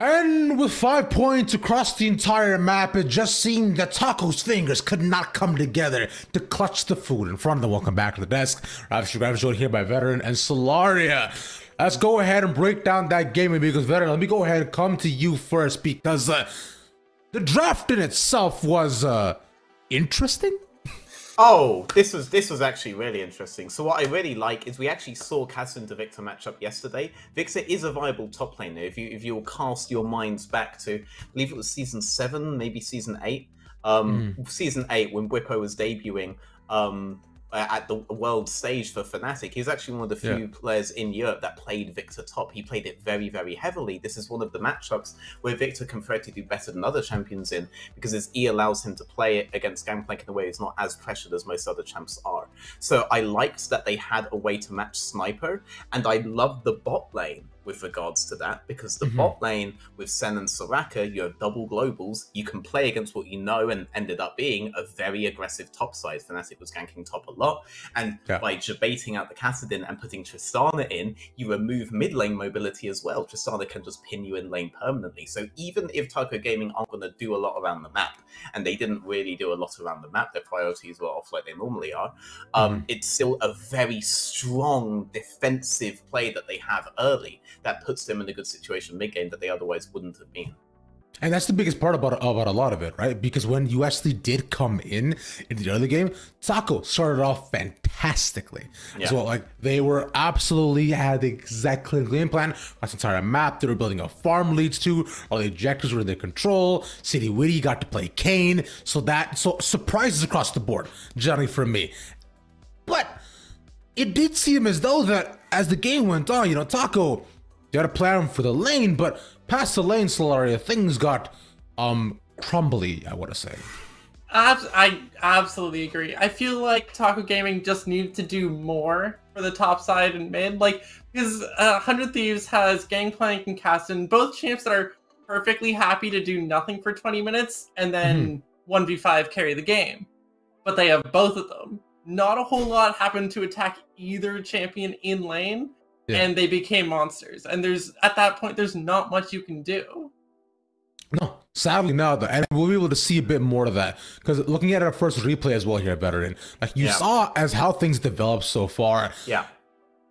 And with 5 points across the entire map, it just seemed that Taco's fingers could not come together to clutch the food in front of them. Welcome back to the desk. I'm joined here by Veteran and Solaria. Let's go ahead and break down that game, because Veteran, let me go ahead and come to you first, because the draft in itself was interesting. Oh, this was actually really interesting. So what I really like is we actually saw Cassian to Victor match up yesterday. Victor is a viable top laner. If you'll cast your minds back to, I believe it was season 7, maybe season 8. Season 8 when Bwipo was debuting at the world stage for Fnatic. He's actually one of the few players in Europe that played Victor top. He played it very, very heavily. This is one of the matchups where Victor can theoretically do better than other champions in, because his E allows him to play it against Gangplank in a way he's not as pressured as most other champs are. So I liked that they had a way to match Sniper, and I loved the bot lane with regards to that, because the bot lane with Sen and Soraka, you have double globals, you can play against what you know, and ended up being a very aggressive top side. Fnatic was ganking top a lot, and by baiting out the Kassadin and putting Tristana in, you remove mid lane mobility as well. Tristana can just pin you in lane permanently. So even if Taco Gaming aren't going to do a lot around the map, and they didn't really do a lot around the map, their priorities were off like they normally are, it's still a very strong defensive play that they have early that puts them in a good situation mid-game that they otherwise wouldn't have been. And that's the biggest part about a lot of it, right? Because when you actually did come in the early game, Taco started off fantastically. So like they were absolutely had the exact clear game plan. That's the entire map. They were building a farm leads to. All the objectives were in their control. City Witty got to play Kane. So surprises across the board, generally for me. But it did seem as though that as the game went on, you know, Taco, they had a plan for the lane, but past the lane, Solaria, things got crumbly, I want to say. I absolutely agree. I feel like Taco Gaming just needed to do more for the top side and mid, like, because 100 Thieves has Gangplank and Cassian, both champs that are perfectly happy to do nothing for 20 minutes and then 1v5 carry the game. But they have both of them. Not a whole lot happened to attack either champion in lane. And they became monsters. And at that point, there's not much you can do. No, sadly not. And we'll be able to see a bit more of that. Because looking at our first replay as well here, Veteran, like you saw as how things developed so far.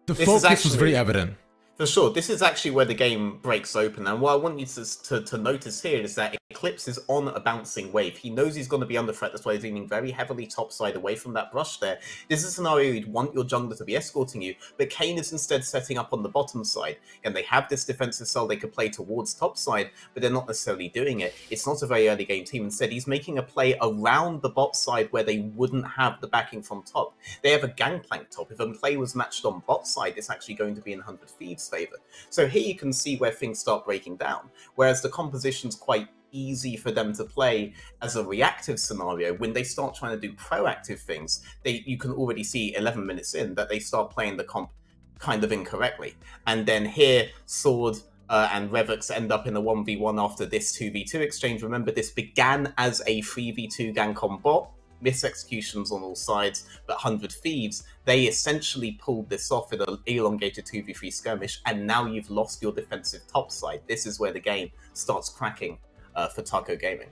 The focus was very evident. For sure, this is actually where the game breaks open, and what I want you to notice here is that Eclipse is on a bouncing wave. He knows he's going to be under threat, that's why he's leaning very heavily topside away from that brush there. This is a scenario you'd want your jungler to be escorting you, but Kane is instead setting up on the bottom side, and they have this defensive cell they could play towards topside, but they're not necessarily doing it. It's not a very early game team. Instead, he's making a play around the bot side where they wouldn't have the backing from top. They have a Gangplank top. If a play was matched on bot side, it's actually going to be in 100 Thieves' favor. So here you can see where things start breaking down, whereas the composition's quite easy for them to play as a reactive scenario. When they start trying to do proactive things, you can already see 11 minutes in that they start playing the comp kind of incorrectly. And then here, Sword and Revux end up in a 1v1 after this 2v2 exchange. Remember, this began as a 3v2 gank on bot, mis-executions on all sides, but 100 Thieves, they essentially pulled this off in an elongated 2v3 skirmish, and now you've lost your defensive top side. This is where the game starts cracking for Taco Gaming.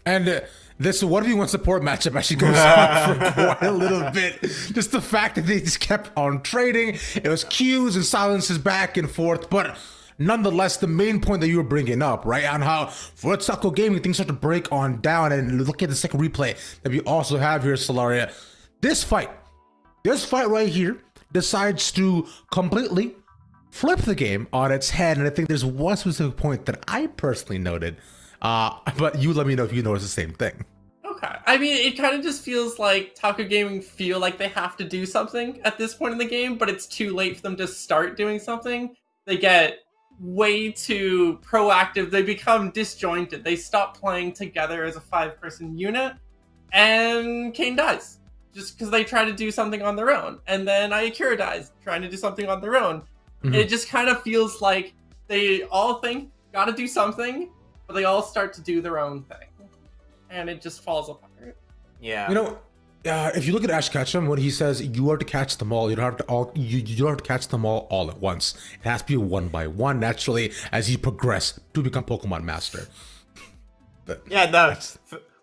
And this 1v1 support matchup actually goes on for quite a little bit. Just the fact that they just kept on trading. It was Qs and silences back and forth, but nonetheless, the main point that you were bringing up, right, on how for Taco Gaming things start to break on down, and look at the second replay that we also have here, Solaria. This fight right here decides to completely flip the game on its head, and I think there's one specific point that I personally noted, but you let me know if you notice the same thing. Okay. I mean, it kind of just feels like Taco Gaming feel like they have to do something at this point in the game, but it's too late for them to start doing something. They get way too proactive. They become disjointed. They stop playing together as a 5-person unit, and Kane dies just because they try to do something on their own, and then Ayakura dies trying to do something on their own. It just kind of feels like they all think gotta do something, but they all start to do their own thing, and it just falls apart. Yeah, you know, if you look at Ash Ketchum, when he says you are to catch them all, you don't have to all you don't have to catch them all at once. It has to be one by one, naturally, as you progress to become Pokemon Master. But yeah, no,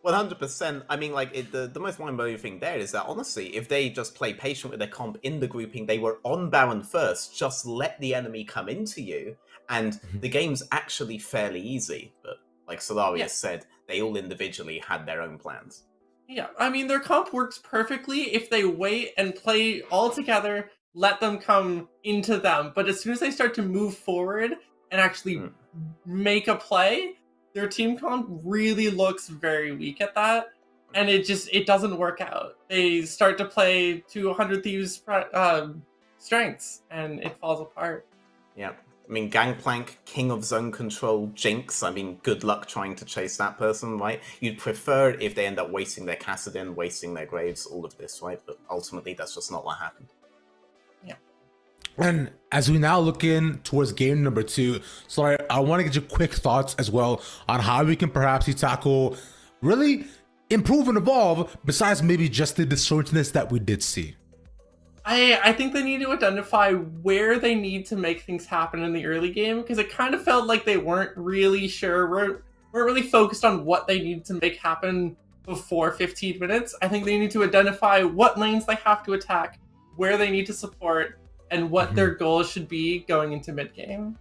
100%. I mean, like, the most mind-blowing thing there is that, honestly, if they just play patient with their comp in the grouping, they were on Baron first, just let the enemy come into you, and the game's actually fairly easy. But, like Solarius said, they all individually had their own plans. Yeah, I mean, their comp works perfectly if they wait and play all together, let them come into them. But as soon as they start to move forward and actually make a play, their team comp really looks very weak at that, and it doesn't work out. They start to play to 100 Thieves strengths, and it falls apart. Yeah, I mean, Gangplank, King of Zone Control, Jinx, I mean, good luck trying to chase that person, right? You'd prefer it if they end up wasting their Kassadin, wasting their Graves, all of this, right? But ultimately, that's just not what happened. And as we now look in towards game number 2, sorry, I want to get your quick thoughts as well on how we can perhaps see Taco really improve and evolve besides maybe just the disjointedness that we did see. I think they need to identify where they need to make things happen in the early game, because it kind of felt like they weren't really sure, weren't really focused on what they need to make happen before 15 minutes. I think they need to identify what lanes they have to attack, where they need to support, and what their goals should be going into mid-game.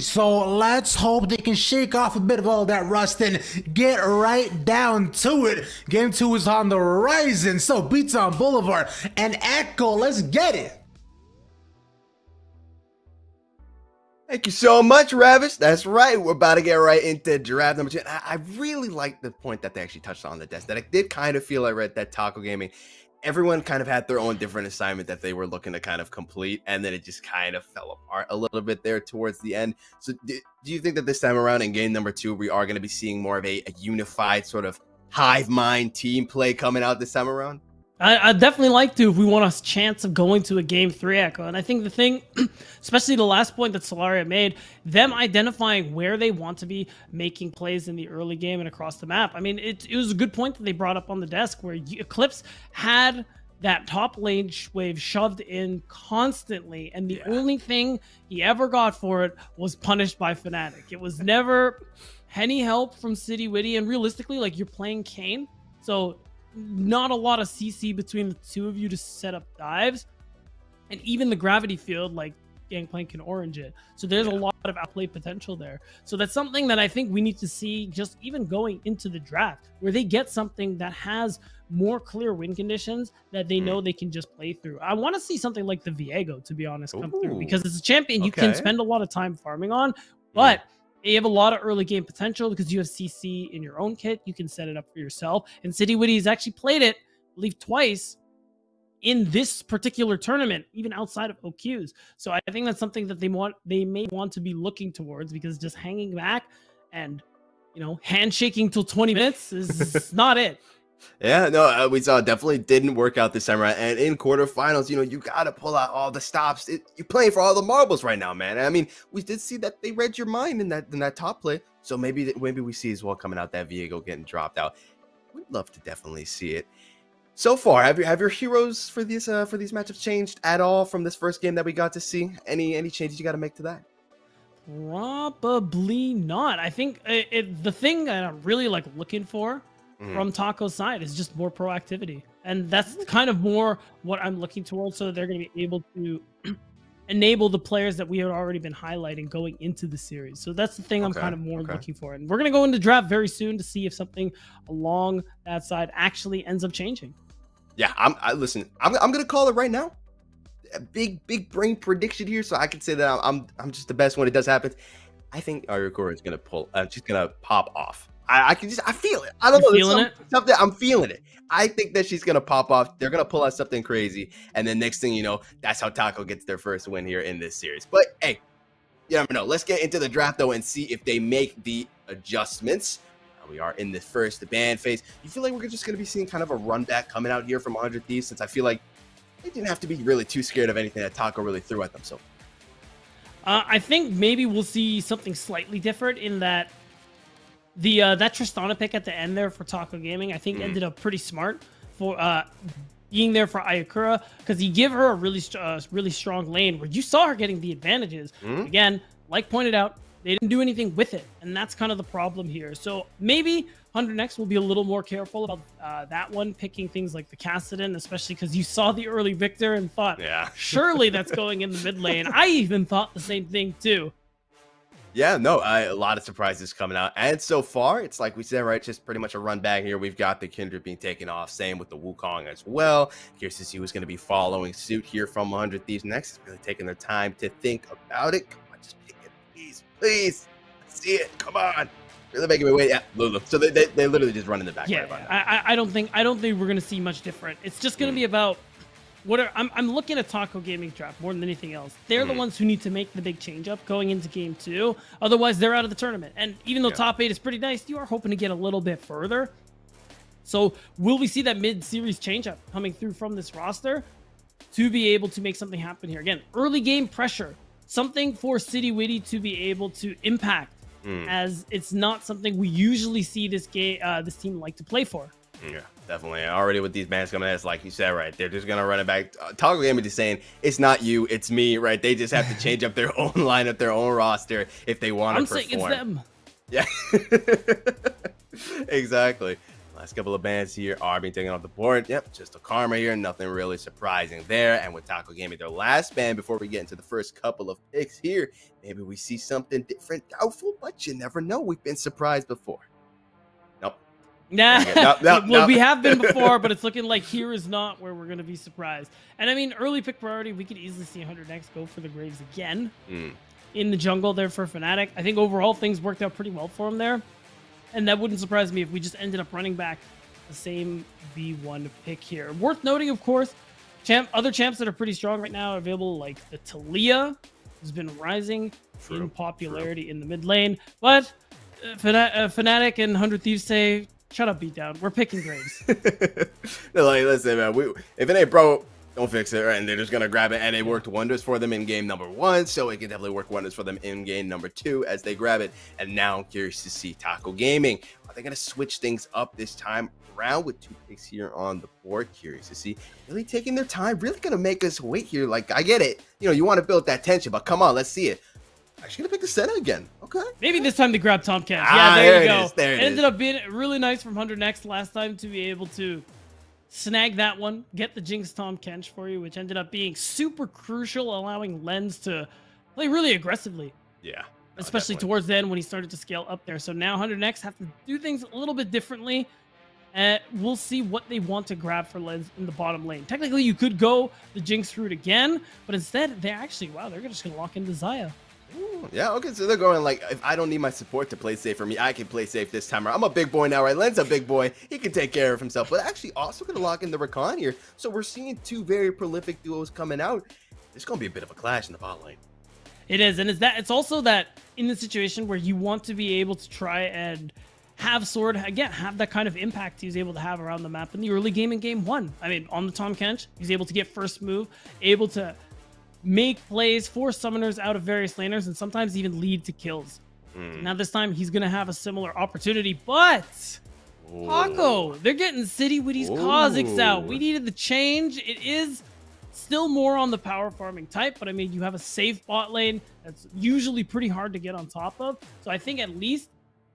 So let's hope they can shake off a bit of all that rust and get right down to it. Game 2 is on the horizon, so Beats on Boulevard and Echo, let's get it. Thank you so much, Ravish. That's right. We're about to get right into draft number 2. And I really like the point that they actually touched on the desk. That I did kind of feel I read that Taco Gaming, everyone kind of had their own different assignment that they were looking to kind of complete, and then it just kind of fell apart a little bit there towards the end. So do you think that this time around in game number 2, we are going to be seeing more of a unified sort of hive mind team play coming out this time around? I'd definitely like to if we want a chance of going to a game 3 Echo. And I think the thing, especially the last point that Solaria made, them identifying where they want to be making plays in the early game and across the map. I mean, it was a good point that they brought up on the desk where Eclipse had that top lane wave shoved in constantly, and the only thing he ever got for it was punished by Fnatic. It was never any help from City Witty, and realistically, like, you're playing Kayn, so not a lot of CC between the two of you to set up dives, and even the gravity field, like, Gangplank can orange it, so there's a lot of outplay potential there. So that's something that I think we need to see just even going into the draft, where they get something that has more clear win conditions that they know they can just play through. I want to see something like the Viego, to be honest, come through, because it's a champion you can spend a lot of time farming on, but you have a lot of early game potential because you have CC in your own kit. You can set it up for yourself. And City Witty has actually played it, I believe, twice in this particular tournament, even outside of OQs. So I think that's something that they may want to be looking towards, because just hanging back and, you know, handshaking till 20 minutes is not it. Yeah, no, we saw it definitely didn't work out this time around. And in quarterfinals, you know, you got to pull out all the stops. You're playing for all the marbles right now, man. I mean, we did see that they read your mind in that top play. So maybe we see as well coming out that Viego getting dropped out. We'd love to definitely see it. So far, have your heroes for these matchups changed at all from this first game that we got to see? Any changes you got to make to that? Probably not. I think the thing that I'm really like looking for from Taco's side is just more proactivity, and that's kind of more what I'm looking towards, so they're going to be able to enable the players that we had already been highlighting going into the series. So that's the thing I'm kind of more looking for, and we're going to go into draft very soon to see if something along that side actually ends up changing. Yeah, I'm going to call it right now. A big brain prediction here, so I can say that I'm just the best when it does happen. I think Ayakura is going to pull. She's going to pop off. I feel it. I don't know. Feeling it? Something, I'm feeling it. I think that she's going to pop off. They're going to pull out something crazy. And then next thing you know, that's how Taco gets their first win here in this series. But hey, you never know. Let's get into the draft, though, and see if they make the adjustments. We are in the first ban phase. You feel like we're just going to be seeing kind of a run back coming out here from 100 Thieves, since I feel like they didn't have to be really too scared of anything that Taco really threw at them. So I think maybe we'll see something slightly different in that that Tristana pick at the end there for Taco Gaming, I think ended up pretty smart, for being there for Ayakura, because you give her a really strong lane where you saw her getting the advantages. Again, like pointed out, they didn't do anything with it, and that's kind of the problem here. So maybe 100X will be a little more careful about that one, picking things like the Kassadin, especially because you saw the early Victor and thought, yeah, surely that's going in the mid lane. I even thought the same thing too. Yeah, no, a lot of surprises coming out. And so far, it's like we said, right, just pretty much a run back here. We've got the Kindred being taken off. Same with the Wukong as well. Curious to see who's going to be following suit here from 100 Thieves next. It's really taking their time to think about it. Come on, just pick it, please, please. Let's see it. Come on. Really making me wait. Yeah, Lulu. So they literally just run in the back. Yeah, right I don't think we're going to see much different. It's just going to be about I'm looking at Taco Gaming draft more than anything else. They're the ones who need to make the big change up going into game 2. Otherwise, they're out of the tournament. And even though top 8 is pretty nice, you are hoping to get a little bit further. So will we see that mid-series change up coming through from this roster to be able to make something happen here? Again, early game pressure, something for City Witty to be able to impact, as it's not something we usually see this team like to play for. Yeah, definitely. Already with these bans coming in, it's like you said, right? They're just gonna run it back. Taco Gaming is saying it's not you, it's me, right? They just have to change up their own lineup, their own roster if they want to perform. I'm saying it's them. Yeah, exactly. Last couple of bans here are being taken off the board. Yep, just a karma here. Nothing really surprising there. And with Taco Gaming, their last ban before we get into the first couple of picks here, maybe we see something different. Doubtful, but you never know. We've been surprised before. Nope. Nah, nope. Well, we have been before, but it's looking like here is not where we're going to be surprised. And I mean, early pick priority, we could easily see 100X go for the Graves again in the jungle there for Fnatic. I think overall things worked out pretty well for him there. And that wouldn't surprise me if we just ended up running back the same V1 pick here. Worth noting, of course, other champs that are pretty strong right now are available, like the Talia, who's been rising in popularity in the mid lane. But Fnatic and 100 Thieves say, shut up, Beatdown. We're picking Graves. They're like, listen, man, if it ain't broke, don't fix it, right? And they're just going to grab it, and it worked wonders for them in game number 1, so it can definitely work wonders for them in game number 2 as they grab it. And now I'm curious to see Taco Gaming. Are they going to switch things up this time around with 2 picks here on the board? Curious to see. Really taking their time, really going to make us wait here. Like, I get it. You know, you want to build that tension, but come on, let's see it. Actually going to pick the Senna again. Okay. Maybe this time they grab Tom Cash. Yeah, there you go. There it is. Ended up being really nice from 100X last time to be able to snag that one, get the Jinx Tom Kench for you, which ended up being super crucial, allowing Lens to play really aggressively. Yeah. Especially towards the end when he started to scale up there. So now 100X have to do things a little bit differently. And we'll see what they want to grab for Lens in the bottom lane. Technically, you could go the Jinx route again, but instead, they're actually, wow, they're just going to lock into Xayah. Ooh, yeah, okay, so they're going like, if I don't need my support to play safe for me, I can play safe this time around. I'm a big boy now, right? Len's a big boy. He can take care of himself, but actually also going to lock in the Rakan here. So we're seeing 2 very prolific duos coming out. There's going to be a bit of a clash in the bot lane. It is, and it's also that in the situation where you want to be able to try and have Sword, again, have that kind of impact he's able to have around the map in the early game in game 1. I mean, on the Tom Kench, he's able to get first move, able to make plays for summoners out of various laners, and sometimes even lead to kills. Now this time he's gonna have a similar opportunity, but Taco, they're getting City Witty's Kha'Zix out. We needed the change. It is still more on the power farming type, but I mean, you have a safe bot lane that's usually pretty hard to get on top of. So I think at least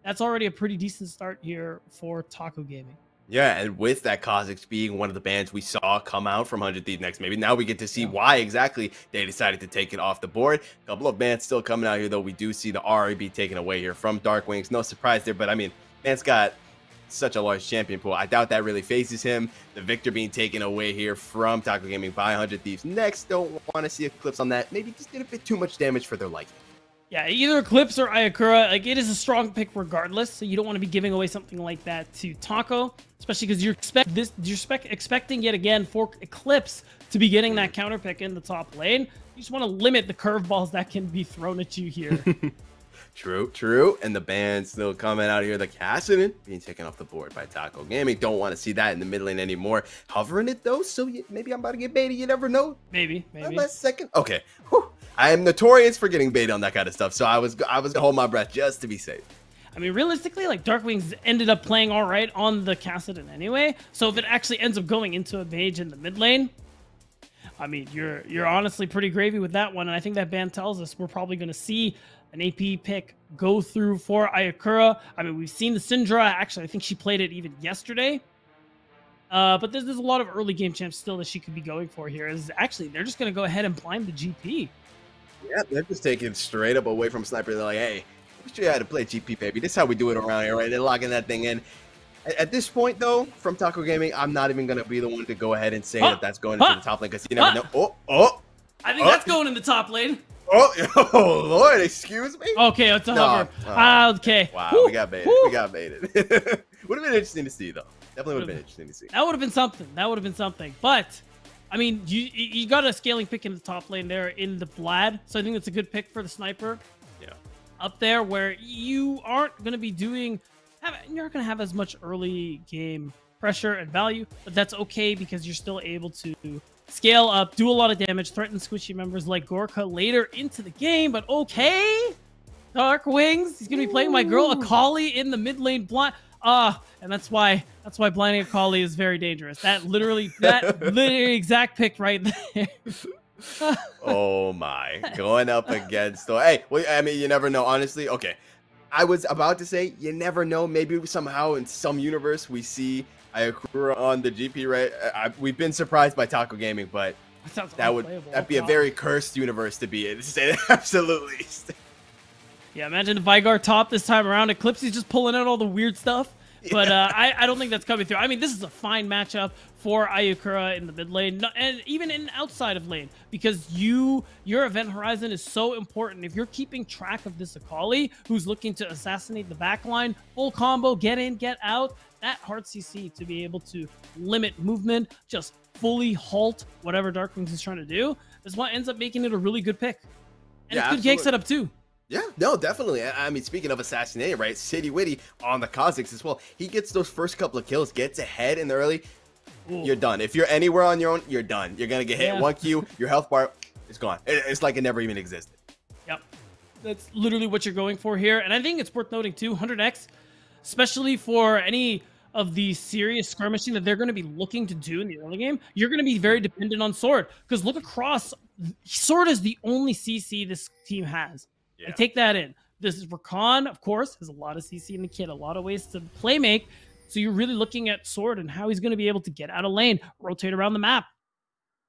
that's already a pretty decent start here for Taco Gaming. Yeah, and with that Kha'Zix being one of the bands we saw come out from 100 Thieves next, maybe now we get to see why exactly they decided to take it off the board. A couple of bands still coming out here, though. We do see the RAB taken away here from Dark Wings. No surprise there, but I mean, man's got such a large champion pool. I doubt that really faces him. The Victor being taken away here from Taco Gaming by 100 Thieves next. Don't want to see Eclipse on that. Maybe just did a bit too much damage for their liking. Yeah, either Eclipse or Ayakura, like, it is a strong pick regardless, so you don't want to be giving away something like that to Taco, especially because you're expecting yet again for Eclipse to be getting that counter pick in the top lane. You just want to limit the curveballs that can be thrown at you here. True. And the ban still coming out here. The Kassadin being taken off the board by Taco Gaming. Don't want to see that in the mid lane anymore. Hovering it though, so maybe I'm about to get baited. You never know. Maybe. Last second. Okay. Whew. I am notorious for getting baited on that kind of stuff, so I was gonna hold my breath just to be safe. I mean, realistically, like Darkwings ended up playing all right on the Kassadin anyway. So if it actually ends up going into a mage in the mid lane, I mean, you're honestly pretty gravy with that one. And I think that ban tells us we're probably going to see an AP pick go through for Ayakura. I mean, we've seen the Syndra. Actually, I think she played it even yesterday. But there's a lot of early game champs still that she could be going for here. Is actually, they're just going to go ahead and blind the GP. Yeah, they're just taking it straight up away from Sniper. They're like, hey, we show you how to play GP, baby. This is how we do it around here, right? They're locking that thing in. At this point, though, from Taco Gaming, I'm not even going to be the one to go ahead and say that that's going into the top lane because you never know. I think that's going in the top lane. Oh, Lord, excuse me? Okay, it's a hover. Okay. Wow, Woo, we got baited. woo. We got baited. Would have been interesting to see, though. Definitely would have been interesting to see. That would have been something. That would have been something. But, I mean, you got a scaling pick in the top lane there in the Vlad. So I think it's a good pick for the Sniper. Yeah. Up there where you aren't going to be doing... You're not going to have as much early game pressure and value. But that's okay because you're still able to scale up, do a lot of damage, threaten squishy members like Gorka later into the game. But okay. Darkwings. He's going to be playing my girl Akali in the mid lane blind. And that's why blinding Akali is very dangerous. That literally exact pick right there. Oh my, going up against though. Hey, well, I mean, you never know. Honestly, okay. I was about to say you never know. Maybe somehow in some universe we see Ayakura on the GP, right? We've been surprised by Taco Gaming, but that'd be a very cursed universe to be in. To say that, absolutely. Yeah, imagine if Vygar top this time around. Eclipse is just pulling out all the weird stuff. But I don't think that's coming through. I mean, this is a fine matchup for Ayakura in the mid lane, and even in outside of lane, because your event horizon is so important. If you're keeping track of this Akali, who's looking to assassinate the backline, full combo, get in, get out, that hard CC to be able to limit movement, just fully halt whatever Darkwings is trying to do, is what ends up making it a really good pick. And it's good gank setup too. Yeah, no, definitely. I mean, speaking of assassinating, right? City Witty on the Kha'Zix as well. He gets those first couple of kills, gets ahead in the early. Ooh. You're done. If you're anywhere on your own, you're done. You're going to get hit. One Q, your health bar is gone. It's like it never even existed. Yep. That's literally what you're going for here. And I think it's worth noting too, 100x, especially for any of the serious skirmishing that they're going to be looking to do in the early game, you're going to be very dependent on Sword. Because look across, Sword is the only CC this team has. Yeah. And take that in. This is Rakan, of course, has a lot of CC in the kit, a lot of ways to play make. So you're really looking at Sword and how he's going to be able to get out of lane, rotate around the map,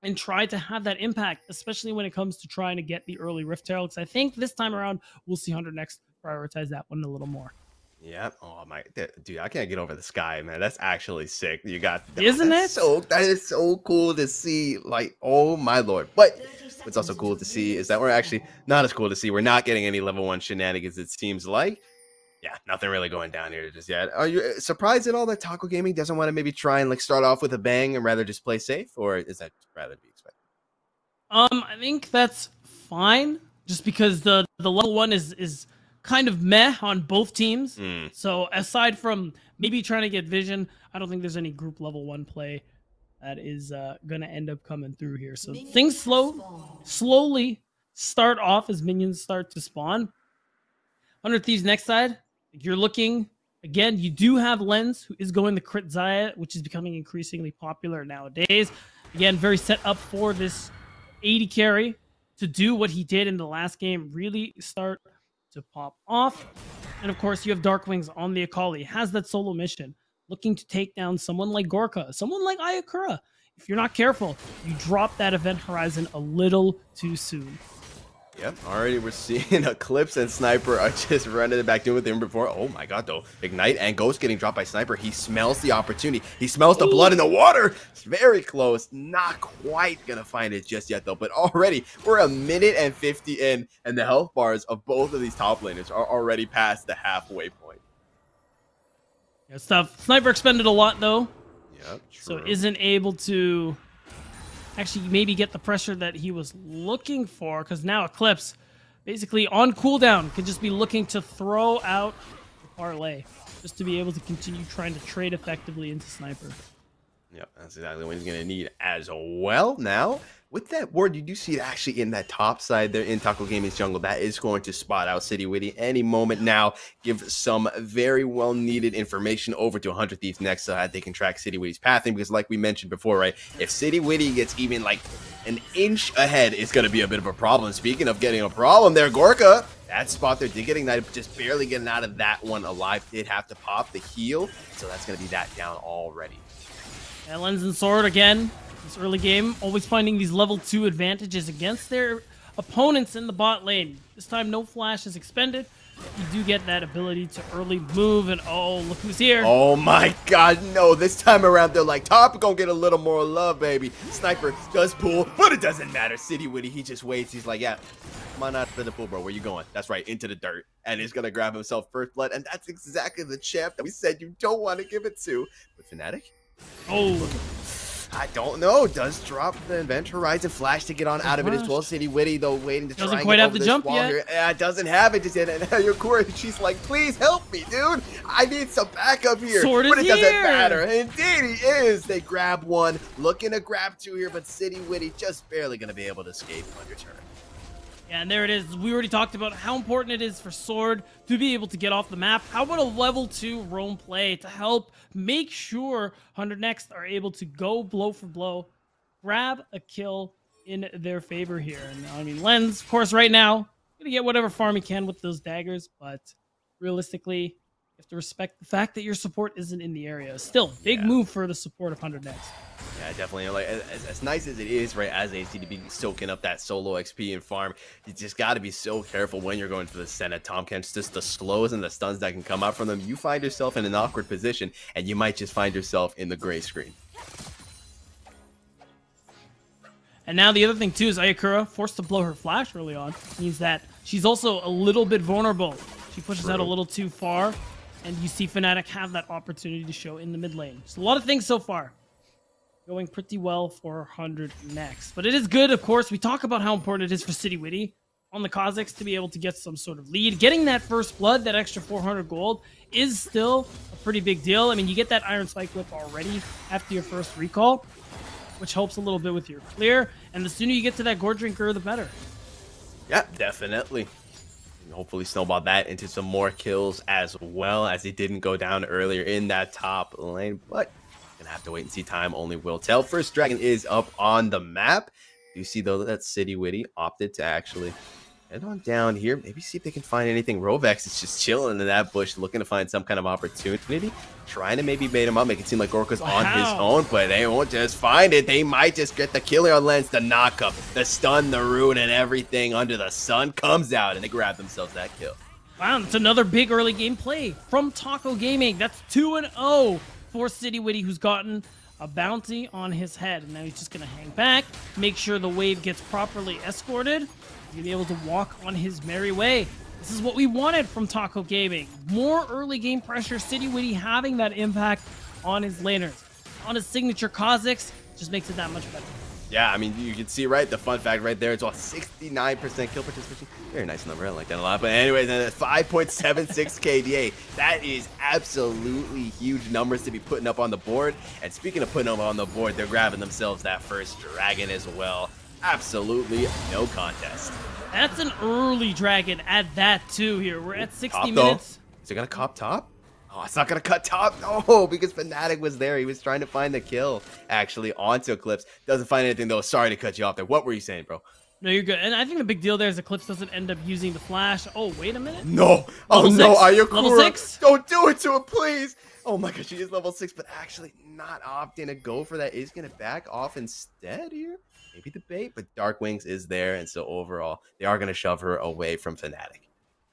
and try to have that impact, especially when it comes to trying to get the early Rift Herald. Because I think this time around, we'll see 100 next prioritize that one a little more. Yeah. Oh my, dude, I can't get over the sky, man. That's actually sick. You got, isn't it? That is so cool to see. Like, oh my Lord. But what's also cool to see is that we're actually not as cool to see. We're not getting any level 1 shenanigans, it seems like. Yeah, nothing really going down here just yet. Are you surprised at all that Taco Gaming doesn't want to maybe try and like start off with a bang and rather just play safe, or is that rather to be expected? I think that's fine, just because the level 1 is kind of meh on both teams. So aside from maybe trying to get vision, I don't think there's any group level 1 play that is gonna end up coming through here. So things slowly start off as minions start to spawn. 100 Thieves next side, you're looking again. You do have Lens, who is going the crit Zaya, which is becoming increasingly popular nowadays. Again, very set up for this 80 carry to do what he did in the last game, really start to pop off. And of course, you have Darkwings on the Akali, has that solo mission, looking to take down someone like Gorka, someone like Ayakura. If you're not careful, you drop that event horizon a little too soon. Yep, already we're seeing Eclipse and Sniper are just running it back in with him before. Oh my God, though. Ignite and Ghost getting dropped by Sniper. He smells the opportunity. He smells the blood in the water. It's very close. Not quite gonna find it just yet, though. But already, we're 1 minute and 50 in, and the health bars of both of these top laners are already past the halfway point. Yeah, stuff. Sniper expended a lot, though. Yep, so isn't able to actually maybe get the pressure that he was looking for, because now Eclipse basically on cooldown could just be looking to throw out the parlay just to be able to continue trying to trade effectively into Sniper. Yep, that's exactly what he's going to need as well. Now, with that ward, you do see it actually in that top side there in Taco Gaming's jungle. That is going to spot out City Witty any moment now. Give some very well needed information over to 100 Thieves next so that they can track City Witty's pathing. Because like we mentioned before, right, if City Witty gets even like an inch ahead, it's going to be a bit of a problem. Speaking of getting a problem there, Gorka, that spot there did get ignited, but just barely getting out of that one alive. Did have to pop the heal, so that's going to be that down already. And Lens and Sword again. This early game, always finding these level 2 advantages against their opponents in the bot lane. This time, no flash is expended. You do get that ability to early move, and oh, look who's here. Oh my god, no. This time around, they're like, top gonna get a little more love, baby. Sniper does pull, but it doesn't matter. City Witty, he just waits. He's like, yeah, come on out to the pool, bro. Where you going? That's right, into the dirt. And he's gonna grab himself first blood, and that's exactly the champ that we said you don't want to give it to. But Fnatic? Oh, I don't know. Does drop the Event Horizon Flash to get on out of it as well. City Witty, though, waiting to try and quite get have over the this jump wall yet. here. Yeah, it doesn't have it just yet. And Yakura, she's like, please help me, dude. I need some backup here. Sword but is it doesn't here. matter. Indeed, he is. They grab one, looking to grab two here, but City Witty just barely going to be able to escape under turn. yeah, and there it is. We already talked about how important it is for Sword to be able to get off the map. How about a level 2 roam play to help make sure 100 Next are able to go blow for blow, grab a kill in their favor here. And I mean, Lens, of course, right now, gonna get whatever farm he can with those daggers, but realistically, you have to respect the fact that your support isn't in the area. Still, big move for the support of 100 Next. Yeah, definitely. Like as nice as it is, right, as AC to be soaking up that solo XP and farm, you just got to be so careful when you're going for the Senna Tomkins. Just the slows and the stuns that can come out from them. You find yourself in an awkward position, and you might just find yourself in the gray screen. And now the other thing too is Ayakura forced to blow her flash early on. Means that she's also a little bit vulnerable. She pushes out a little too far, and you see Fnatic have that opportunity to show in the mid lane. Just a lot of things so far going pretty well for 100 Next. But it is good, of course. We talk about how important it is for City Witty on the Kazakhs to be able to get some sort of lead. Getting that first blood, that extra 400 gold, is still a pretty big deal. I mean, you get that Iron Spike Whip already after your first recall, which helps a little bit with your clear. And the sooner you get to that Gourd Drinker, the better. Yeah, definitely. And hopefully snowball that into some more kills as well, as he didn't go down earlier in that top lane. But gonna have to wait and see. Time only will tell. First dragon is up on the map. You see though that City Witty opted to actually head on down here. Maybe see if they can find anything. Rovex is just chilling in that bush, looking to find some kind of opportunity. Trying to maybe bait him up, make it seem like Gorka's on his own, but they won't just find it. They might just get the killer on Lens, the knockup, the stun, the rune, and everything under the sun comes out, and they grab themselves that kill. Wow, that's another big early game play from Taco Gaming. That's 2-0 for City Witty, who's gotten a bounty on his head. And now he's just going to hang back, make sure the wave gets properly escorted, and be able to walk on his merry way. This is what we wanted from Taco Gaming. More early game pressure, City Witty having that impact on his laners. On his signature Kazakhs, just makes it that much better. Yeah, I mean, you can see, right, the fun fact right there. It's all 69% kill participation. Very nice number. I like that a lot. But anyways, and 5.76 KDA. That is absolutely huge numbers to be putting up on the board. And speaking of putting them on the board, they're grabbing themselves that first dragon as well. Absolutely no contest. That's an early dragon at that, too, here. We're at 60 Top, minutes. Though. Is it going to cop top? Oh, it's not going to cut top. No, because Fnatic was there. He was trying to find the kill, actually, onto Eclipse. Doesn't find anything, though. Sorry to cut you off there. What were you saying, bro? No, you're good. And I think the big deal there is Eclipse doesn't end up using the flash. Oh, wait a minute. No. Oh, Level no. 6? Ayakura. Level 6? Don't do it to him, please. Oh, my gosh. She is level 6, but actually not opting to go for that. Is going to back off instead here. Maybe the bait, but Dark Wings is there. And so overall, they are going to shove her away from Fnatic.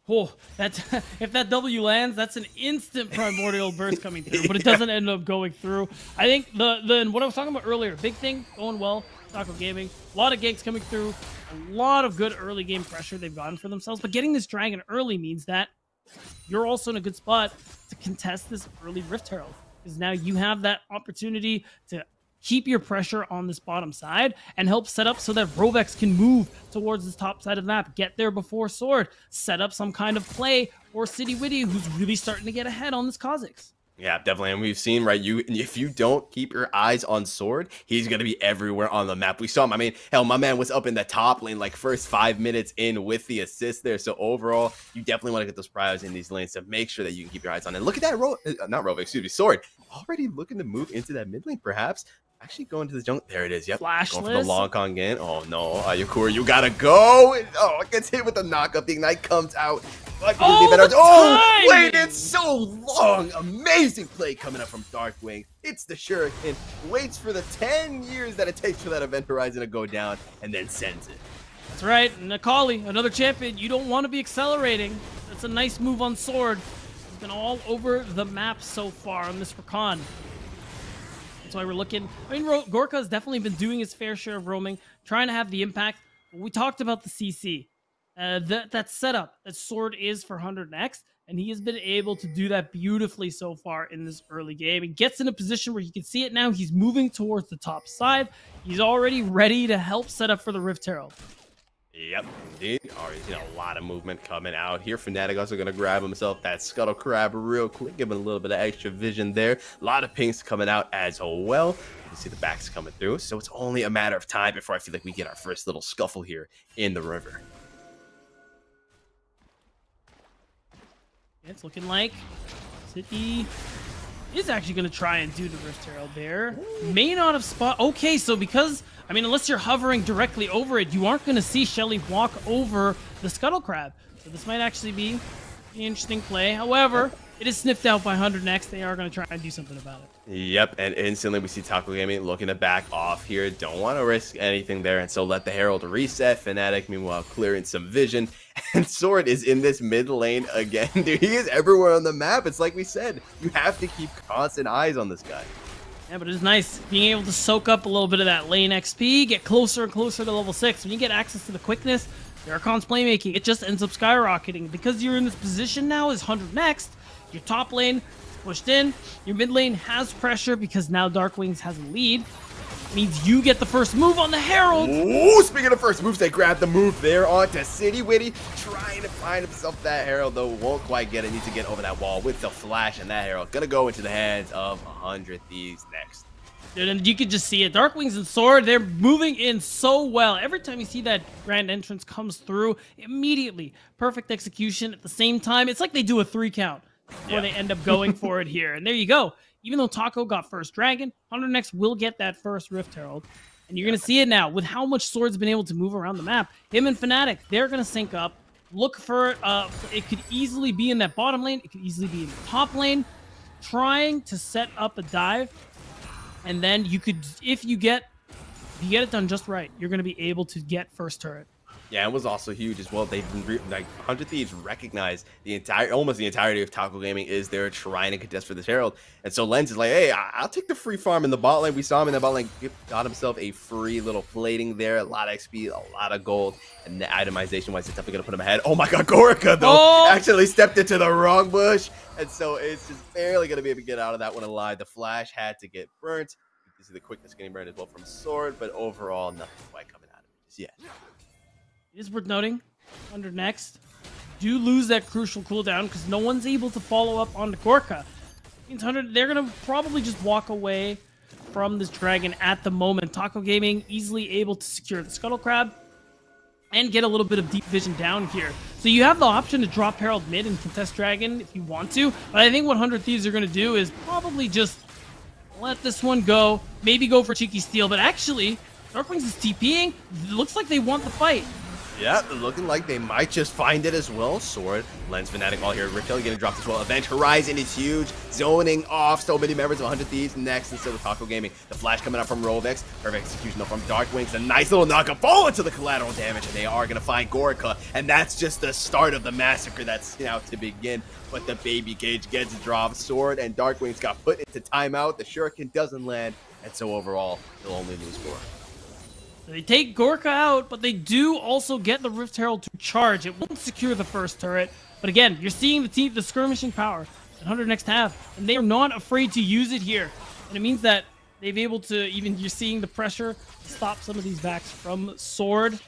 Oh, that's, if that W lands, that's an instant primordial burst coming through, but it doesn't end up going through. I think the what I was talking about earlier, big thing going well, Taco Gaming, a lot of ganks coming through, a lot of good early game pressure they've gotten for themselves, but getting this dragon early means that you're also in a good spot to contest this early Rift Herald, because now you have that opportunity to keep your pressure on this bottom side and help set up so that Rovex can move towards this top side of the map, get there before Sword, set up some kind of play for City Witty, who's really starting to get ahead on this Kazakhs. Yeah, definitely. And we've seen, right, if you don't keep your eyes on Sword, he's going to be everywhere on the map. We saw him. I mean, hell, my man was up in the top lane like first 5 minutes in with the assist there. So overall, you definitely want to get those priors in these lanes to make sure that you can keep your eyes on. And look at that Sword. Already looking to move into that mid lane, perhaps. Actually going to the jungle. There it is. Yep. Flashless. Going for the long con again. Oh, no. Ayakura, you got to go. Oh, it gets hit with the knockup. The Ignite comes out. Waited so long. Amazing play coming up from Darkwing. Hits the Shuriken, waits for the 10 years that it takes for that event horizon to go down, and then sends it. That's right. Nakali, another champion. You don't want to be accelerating. That's a nice move on Sword. He's been all over the map so far on this Rakan. That's why we're looking. I mean, Gorka has definitely been doing his fair share of roaming, trying to have the impact. We talked about the CC. That setup that Sword is for 100 next, and he has been able to do that beautifully so far in this early game. He gets in a position where you can see it now. He's moving towards the top side. He's already ready to help set up for the Rift Herald. Yep, indeed. Already seen a lot of movement coming out here. Fnatic also going to grab himself that Scuttle Crab real quick, give him a little bit of extra vision there. A lot of pinks coming out as well. You can see the backs coming through, so it's only a matter of time before I feel like we get our first little scuffle here in the river. It's looking like City is actually going to try and do the Rift Herald there. May not have spot. Okay, so because, I mean, unless you're hovering directly over it, you aren't going to see Shelly walk over the Scuttle Crab. So this might actually be an interesting play. However, it is sniffed out by 100 next. They are going to try and do something about it. Yep, and instantly we see Taco Gaming looking to back off here. Don't want to risk anything there, and so let the Herald reset. Fnatic, meanwhile, clearing some vision. And Sword is in this mid lane again. Dude, he is everywhere on the map. It's like we said, you have to keep constant eyes on this guy. Yeah, but it's nice being able to soak up a little bit of that lane XP, get closer and closer to level 6. When you get access to the quickness, Rakan's playmaking, it just ends up skyrocketing. Because you're in this position now as 100 next, your top lane pushed in, your mid lane has pressure because now Darkwings has a lead. It means you get the first move on the Herald. Ooh, speaking of first moves, they grab the move there onto City Witty, trying to find himself that Herald, though won't quite get it. Needs to get over that wall with the flash, and that Herald gonna go into the hands of 100 Thieves next. Dude, and you can just see it. Darkwings and Sword, they're moving in so well. Every time you see that grand entrance comes through, immediately perfect execution at the same time. It's like they do a 3 count before they end up going for it here. And there you go. Even though Taco got first Dragon, 100 next will get that first Rift Herald. And you're going to see it now with how much Sword's been able to move around the map. Him and Fnatic, they're going to sync up. Look for it could easily be in that bottom lane. It could easily be in the top lane. Trying to set up a dive. And then you could, if you get it done just right, you're going to be able to get first turret. Yeah, it was also huge as well. They've been like 100 Thieves recognize almost the entirety of Taco Gaming is there trying to contest for this Herald. And so Lens is like, hey, I'll take the free farm in the bot lane. We saw him in the bot lane, got himself a free little plating there, a lot of XP, a lot of gold, and the itemization wise, it's definitely gonna put him ahead. Oh my god, Gorka though actually stepped into the wrong bush, and so it's just barely gonna be able to get out of that one alive. The flash had to get burnt. You can see the quickness getting burned as well from Sword, but overall nothing quite coming out of it just yet. It is worth noting, 100 next, do lose that crucial cooldown because no one's able to follow up on the Gorka. Means 100, they're going to probably just walk away from this dragon at the moment. Taco Gaming easily able to secure the Scuttle Crab and get a little bit of deep vision down here. So you have the option to drop Herald mid and contest dragon if you want to, but I think what 100 Thieves are going to do is probably just let this one go, maybe go for cheeky steal, but actually, Darkwings is TPing. It looks like they want the fight. Yeah, looking like they might just find it as well. Sword, Lens Fnatic all here. Raquel getting dropped as well. Event Horizon is huge. Zoning off so many members of 100 Thieves next instead of Taco Gaming. The flash coming out from Rovex. Perfect execution though from Darkwings. A nice little knockup. Fall into the collateral damage. And they are going to find Gorka. And that's just the start of the massacre that's to begin. But the baby cage gets dropped. Sword and Darkwings got put into timeout. The Shuriken doesn't land. And so overall, they'll only lose 4. They take Gorka out, but they do also get the Rift Herald to charge. It won't secure the first turret, but again, you're seeing the skirmishing power that 100 next have, and they are not afraid to use it here. And it means that they've able to, you're seeing the pressure, stop some of these backs from Sword.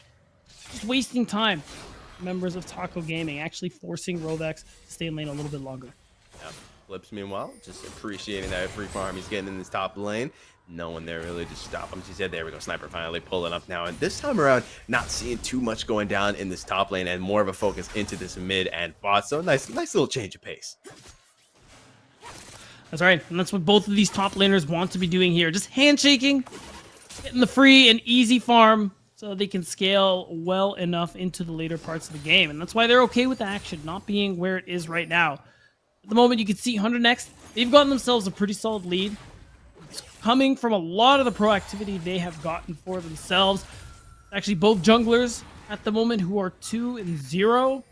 Just wasting time. Members of Taco Gaming actually forcing Rovex to stay in lane a little bit longer. Yep. Clips, meanwhile, just appreciating that free farm he's getting in this top lane. No one there really to stop him. She said, there we go, Sniper finally pulling up now. And this time around, not seeing too much going down in this top lane and more of a focus into this mid and bot. So nice little change of pace. That's right. And that's what both of these top laners want to be doing here. Just handshaking, getting the free and easy farm so they can scale well enough into the later parts of the game. And that's why they're okay with the action not being where it is right now. At the moment, you can see 100 Next, they've gotten themselves a pretty solid lead. It's coming from a lot of the proactivity they have gotten for themselves. Actually, both junglers at the moment who are 2-0,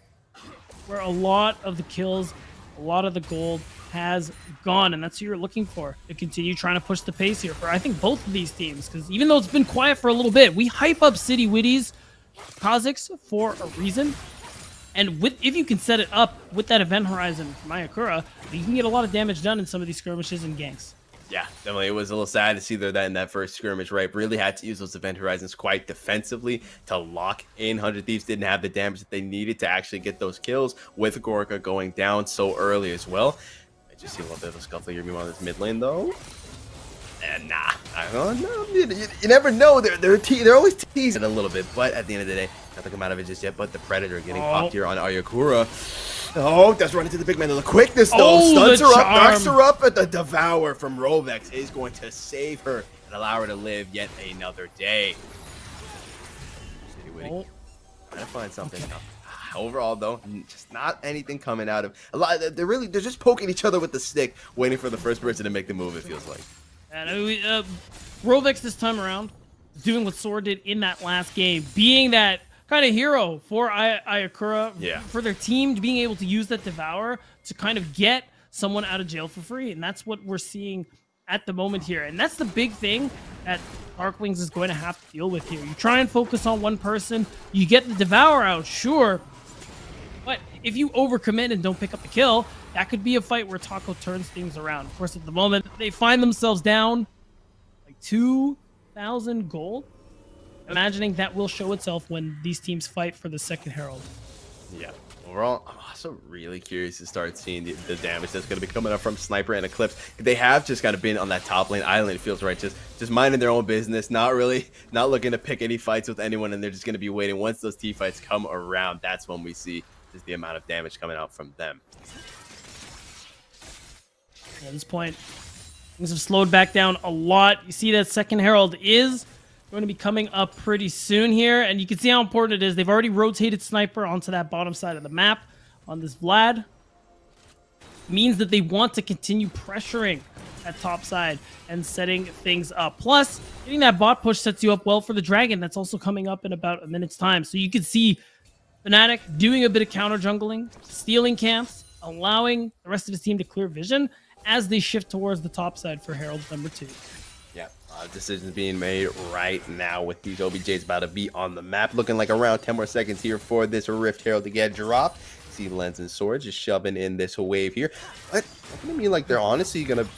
where a lot of the kills, a lot of the gold has gone, and that's what you're looking for to continue trying to push the pace here for, I think, both of these teams. Because even though it's been quiet for a little bit, we hype up City Witties, Kha'Zix for a reason. And if you can set it up with that event horizon from Ayakura, you can get a lot of damage done in some of these skirmishes and ganks. Yeah, definitely. It was a little sad to see that in that first skirmish, right? Really had to use those event horizons quite defensively to lock in. 100 Thieves didn't have the damage that they needed to actually get those kills, with Gorka going down so early as well. I just see a little bit of a scuffle here meanwhile this mid lane, though. And nah, I don't know. You never know. They're always teasing a little bit, but at the end of the day, nothing come out of it just yet. But the Predator getting popped here on Ayakura. Oh, does run into the big man. The quickness, though. Stuns her up, knocks her up, but the Devour from Rovex is going to save her and allow her to live yet another day. Trying to find something. Okay. Overall, though, just not anything coming out of a lot. They're just poking each other with the stick, waiting for the first person to make the move. It feels like. And Rovex this time around doing what Sword did in that last game, being that kind of hero for Ayakura, for their team, being able to use that Devour to kind of get someone out of jail for free. And that's what we're seeing at the moment here. And that's the big thing that Darkwings is going to have to deal with here. You try and focus on one person, you get the Devour out, sure. But if you overcommit and don't pick up the kill, that could be a fight where Taco turns things around. Of course, at the moment, they find themselves down like 2,000 gold. Imagining that will show itself when these teams fight for the second Herald. Yeah. Overall, I'm also really curious to start seeing the damage that's going to be coming up from Sniper and Eclipse. They have just kind of been on that top lane island, it feels right, just minding their own business, not looking to pick any fights with anyone, and they're just going to be waiting. Once those T-fights come around, that's when we see just the amount of damage coming out from them. At this point, things have slowed back down a lot. You see that second Herald is going to be coming up pretty soon here, and you can see how important it is. They've already rotated Sniper onto that bottom side of the map on this Vlad. Means that they want to continue pressuring that top side and setting things up. Plus, getting that bot push sets you up well for the Dragon. That's also coming up in about a minute's time. So you can see Fnatic doing a bit of counter jungling, stealing camps, allowing the rest of his team to clear vision as they shift towards the top side for Herald number 2. Yeah, decisions being made right now with these OBJs about to be on the map. Looking like around 10 more seconds here for this Rift Herald to get dropped. See Lens and Sword just shoving in this wave here. But I mean, like, they're honestly going to...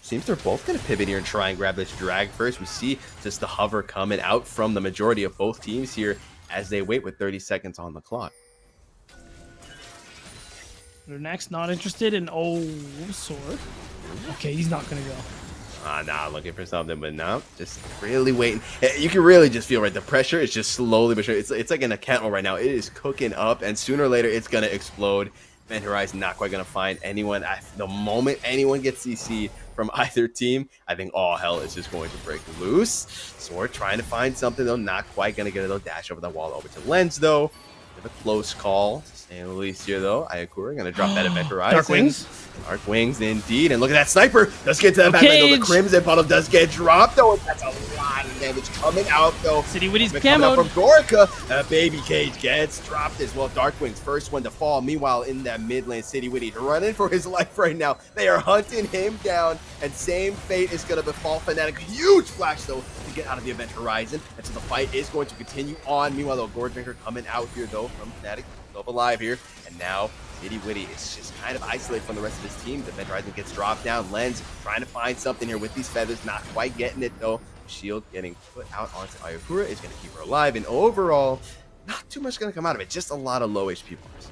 Seems they're both going to pivot here and try and grab this drag first. We see just the hover coming out from the majority of both teams here as they wait with 30 seconds on the clock. They're next, not interested in... Oh, Sword. Okay, he's not going to go. Nah, looking for something, but no, just really waiting. You can really just feel, right, the pressure is just slowly but sure. It's like in a kettle right now. It is cooking up, and sooner or later, it's going to explode. Event Horizon not quite going to find anyone. The moment anyone gets CC from either team, I think all hell is just going to break loose. Sword trying to find something, though, not quite going to get it. They'll dash over the wall over to Lens, though. Bit of a close call, to say the least here, though. Ayakura going to drop that Event Horizon. Dark Wings. Dark Wings, indead. And look at that Sniper. Does get to that back line, though. The Crimson Bottle does get dropped, though. That's a lot of damage coming out, though. City Witties camo from Gorka. Baby Cage gets dropped as well. Dark Wings, first one to fall. Meanwhile, in that mid lane, City Witty running for his life right now. They are hunting him down, and same fate is going to befall Fnatic. Huge flash, though, to get out of the Event Horizon. And so the fight is going to continue on. Meanwhile, though, Goredrinker coming out here, though, from Fnatic. Still alive here. And now City Witty is just kind of isolated from the rest of his team. The Event Horizon gets dropped down. Lens trying to find something here with these feathers. Not quite getting it, though. Shield getting put out onto Ayakura is going to keep her alive. And overall, not too much going to come out of it. Just a lot of low HP bars.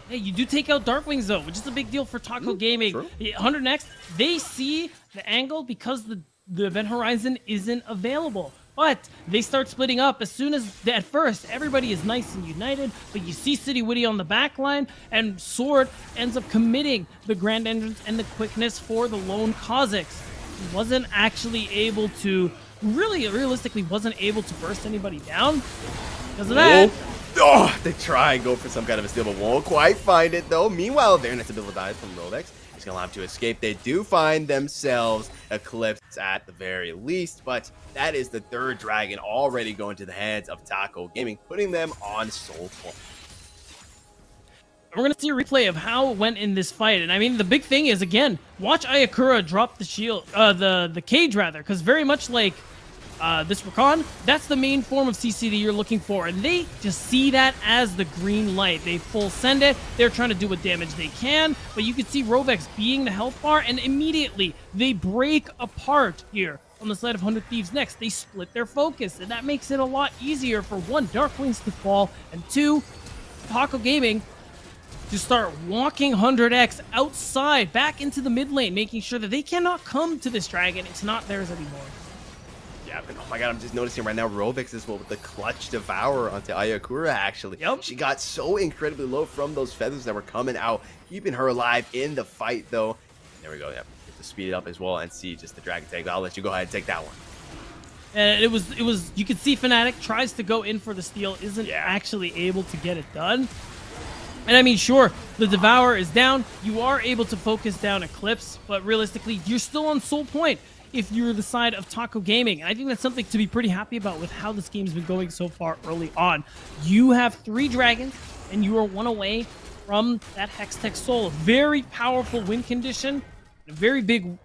Hey, you do take out Darkwings though, which is a big deal for Taco Gaming. true. 100 next, they see the angle because the event horizon isn't available. But they start splitting up as soon as, at first, everybody is nice and united, but you see City Witty on the back line, and Sword ends up committing the Grand Entrance and the quickness for the lone Kha'Zix. He wasn't actually able to, realistically wasn't able to burst anybody down because of that. Oh, they try and go for some kind of a steal, but won't quite find it though. Meanwhile, very nice ability dies from Rovex. He's gonna allow him to escape. They do find themselves Eclipse at the very least, but that is the third dragon already going to the hands of Taco Gaming, putting them on Soul Point. We're going to see a replay of how it went in this fight. And I mean, the big thing is, again, watch Ayakura drop the shield, the cage rather, because very much like this Rakan, that's the main form of CC that you're looking for. And they just see that as the green light. They full send it. They're trying to do what damage they can. But you can see Rovex being the health bar, and immediately they break apart here. On the side of 100 Thieves next, they split their focus. And that makes it a lot easier for one, Darkwings to fall, and two, Taco Gaming to start walking 100x outside back into the mid lane, making sure that they cannot come to this dragon. It's not theirs anymore. Yeah, but oh my god, I'm just noticing right now Rovex as well with the clutch devour onto Ayakura, actually. Yep. She got so incredibly low from those feathers that were coming out, keeping her alive in the fight, though. There we go, yeah. Get to speed it up as well and see just the dragon tag. I'll let you go ahead and take that one. And it was, you could see Fnatic tries to go in for the steal, isn't actually able to get it done. And I mean, sure, the Devour is down. You are able to focus down Eclipse, but realistically, you're still on Soul Point if you're the side of Taco Gaming. And I think that's something to be pretty happy about with how this game's been going so far early on. You have 3 dragons, and you are 1 away from that Hextech Soul. Very powerful win condition, and a very big,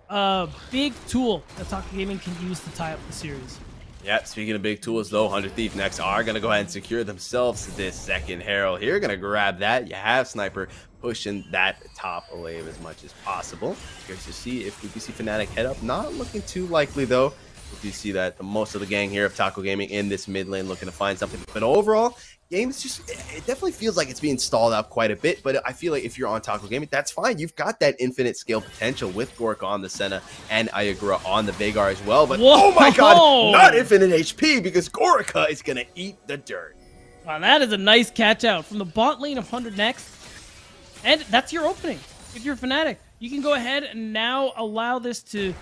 big tool that Taco Gaming can use to tie up the series. Yeah, speaking of big tools, though, 100 Thief next are going to go ahead and secure themselves this second Herald here. Going to grab that. You have Sniper pushing that top wave as much as possible. Curious to see if we do see Fnatic head up. Not looking too likely, though. We do see that most of the gang here of Taco Gaming in this mid lane looking to find something. But overall, game's just, it definitely feels like it's being stalled out quite a bit. But I feel like if you're on Taco Gaming, that's fine. You've got that infinite scale potential with Gork on the Senna and Ayagura on the Veigar as well. But whoa, oh my god, not infinite HP because Gorica is going to eat the dirt. Wow, that is a nice catch out from the bot lane of 100 next. And that's your opening. If you're Fnatic, you can go ahead and now allow this to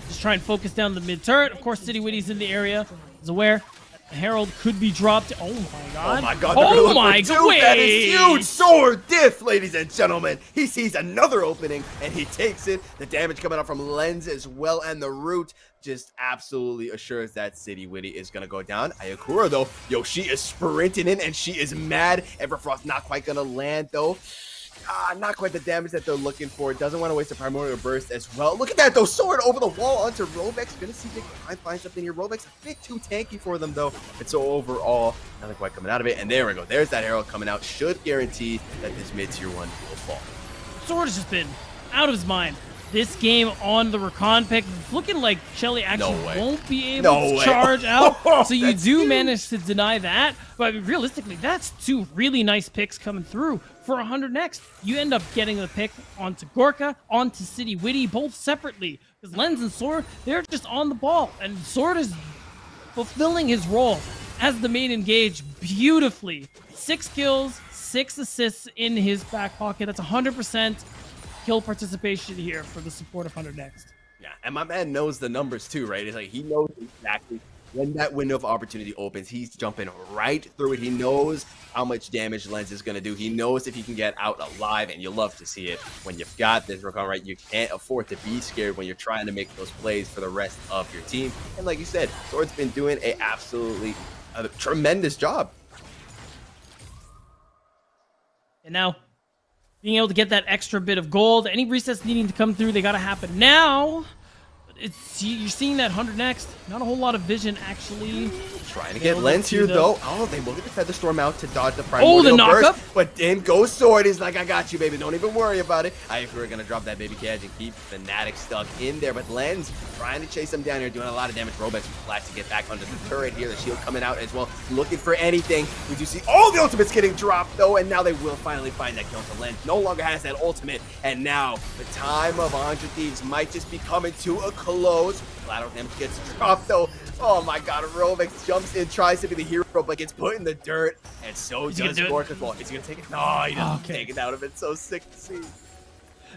just try and focus down the mid turret. Of course, City Witty's in the area, is aware. The Herald could be dropped. Oh my god. Oh my god. Oh my god. That is huge. Sword diff, ladies and gentlemen. He sees another opening and he takes it. The damage coming out from Lens as well, and the root just absolutely assures that City Witty is going to go down. Ayakura, though, yo, she is sprinting in and she is mad. Everfrost not quite going to land, though. Not quite the damage that they're looking for. Doesn't want to waste a primordial burst as well. Look at that, though. Sword over the wall onto Rovex. Gonna see if they can find something here. Rovex a bit too tanky for them, though. And so overall, nothing quite coming out of it. And there we go. There's that Herald coming out. Should guarantee that this mid-tier 1 will fall. Sword has just been out of his mind. This game on the Rakan pick, looking like Shelly actually won't be able to charge out. So you do manage to deny that. But realistically, that's 2 really nice picks coming through for 100 next. You end up getting the pick onto Gorka, onto City Witty, both separately. Because Lens and Sword, they're just on the ball. And Sword is fulfilling his role as the main engage beautifully. 6 kills, 6 assists in his back pocket. That's 100% kill participation here for the support of 100 next. Yeah, and my man knows the numbers too, right? It's like he knows exactly when that window of opportunity opens. He's jumping right through it. He knows how much damage Lens is going to do. He knows if he can get out alive, and you love to see it when you've got this Rakan, right? You can't afford to be scared when you're trying to make those plays for the rest of your team. And like you said, Sword's been doing a absolutely tremendous job. And now, being able to get that extra bit of gold, any resets needing to come through, they got to happen now. You're seeing that 100 next. Not a whole lot of vision, actually. Trying to get Lens here, though. Oh, they will get the Featherstorm out to dodge the Primordial Burst. But in goes Sword. He's like, I got you, baby. Don't even worry about it. I think we're going to drop that baby catch and keep Fnatic stuck in there. But Lens trying to chase him down here, doing a lot of damage. Robex with Flash to get back under the turret here. The shield coming out as well, looking for anything. We do see all the ultimates getting dropped, though. And now they will finally find that kill to Lens. No longer has that ultimate. And now the time of 100 Thieves might just be coming to a close. Collateral damage gets dropped, though. Oh my god, Robex jumps in, tries to be the hero, but gets put in the dirt, and so does Gorka. Well, is he gonna take it? No, he doesn't take it out of it. So sick to see.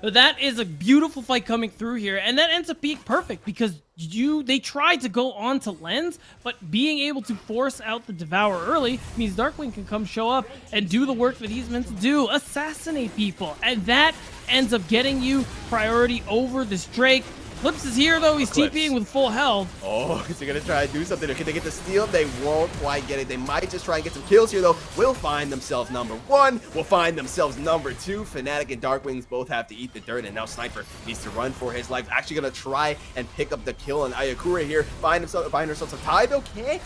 That is a beautiful fight coming through here, and that ends up being perfect because they tried to go on to Lens, but being able to force out the Devour early means Darkwing can come show up and do the work that he's meant to do, assassinate people, and that ends up getting you priority over this Drake. Clips is here, though. He's TPing with full health. Oh, is he going to try to do something? Or can they get the steal? They won't quite get it. They might just try and get some kills here, though. Will find themselves number 1. Will find themselves number 2. Fnatic and Darkwings both have to eat the dirt, and now Sniper needs to run for his life. Actually going to try and pick up the kill on Ayakura here. Find herself some tie, though. Can't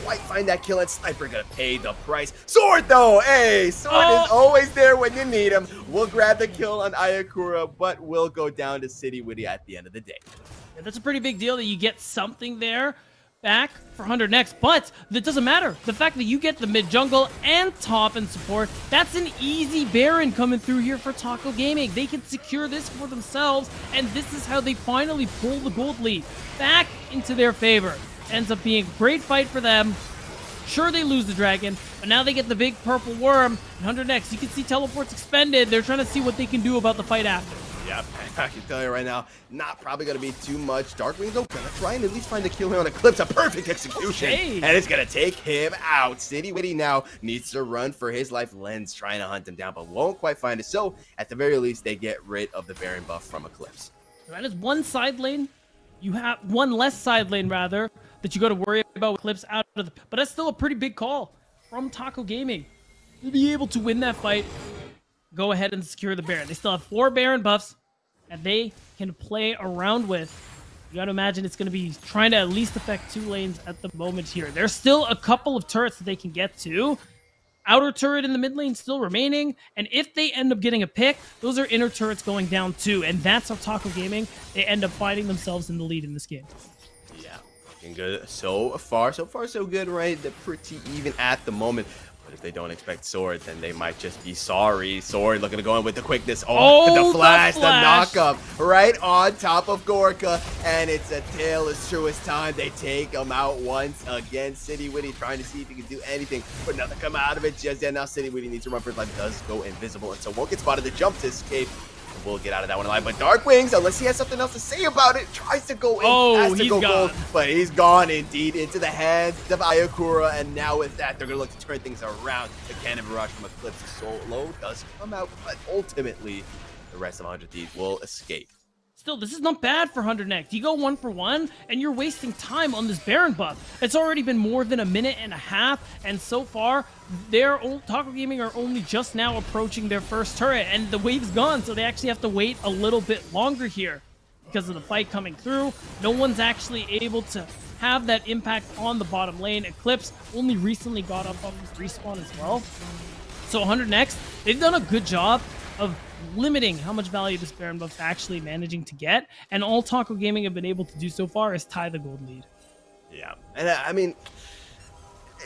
quite find that kill, and Sniper going to pay the price. Sword, though. Hey, Sword is always there when you need him. We'll grab the kill on Ayakura, but will go down to City Witty at the end of the day. Yeah, that's a pretty big deal that you get something there back for 100 next, but that doesn't matter. The fact that you get the mid jungle and top and support, that's an easy Baron coming through here for Taco Gaming. They can secure this for themselves, and this is how they finally pull the gold lead back into their favor. Ends up being a great fight for them. Sure, they lose the dragon, but now they get the big purple worm. 100 next, you can see teleports expended. They're trying to see what they can do about the fight after. Yep, I can tell you right now, not probably going to be too much. Darkwing's going to try and at least find a kill here on Eclipse. A perfect execution. And it's going to take him out. City Witty now needs to run for his life. Lens trying to hunt him down, but won't quite find it. So, at the very least, they get rid of the Baron buff from Eclipse. That is one side lane. You have one less side lane, rather, that you got to worry about with Eclipse out of the... But that's still a pretty big call from Taco Gaming. To be able to win that fight, go ahead and secure the Baron. They still have 4 Baron buffs that they can play around with. You gotta imagine it's gonna be trying to at least affect 2 lanes at the moment here. There's still a couple of turrets that they can get to. Outer turret in the mid lane still remaining, and if they end up getting a pick, those are inner turrets going down too, and that's how Taco Gaming, they end up finding themselves in the lead in this game. Yeah, looking good so far so good, right? They're pretty even at the moment. But if they don't expect Sword, then they might just be sorry. Sword looking to go in with the quickness. Oh, the flash, the knockup right on top of Gorka. And it's a tale as true as time. They take him out once again. City Witty trying to see if he can do anything, but nothing come out of it just yet. Now City Witty needs to run for his life. Does go invisible, and so won't get spotted. The jump to escape. We'll get out of that one alive, but Darkwings, unless he has something else to say about it, tries to go in, has to go gold, but he's gone indeed into the hands of Ayakura, and now with that, they're going to look to turn things around. The cannon barrage from Eclipse solo does come out, but ultimately, the rest of 100 Thieves will escape. Still, this is not bad for 100 next. You go 1 for 1, and you're wasting time on this Baron buff. It's already been more than a minute and a half, and so far, Taco Gaming are only just now approaching their first turret, and the wave's gone, so they actually have to wait a little bit longer here because of the fight coming through. No one's actually able to have that impact on the bottom lane. Eclipse only recently got up on his respawn as well. So 100 next, they've done a good job of limiting how much value this Baron buff's actually managing to get, and all Taco Gaming have been able to do so far is tie the gold lead. Yeah, and I mean,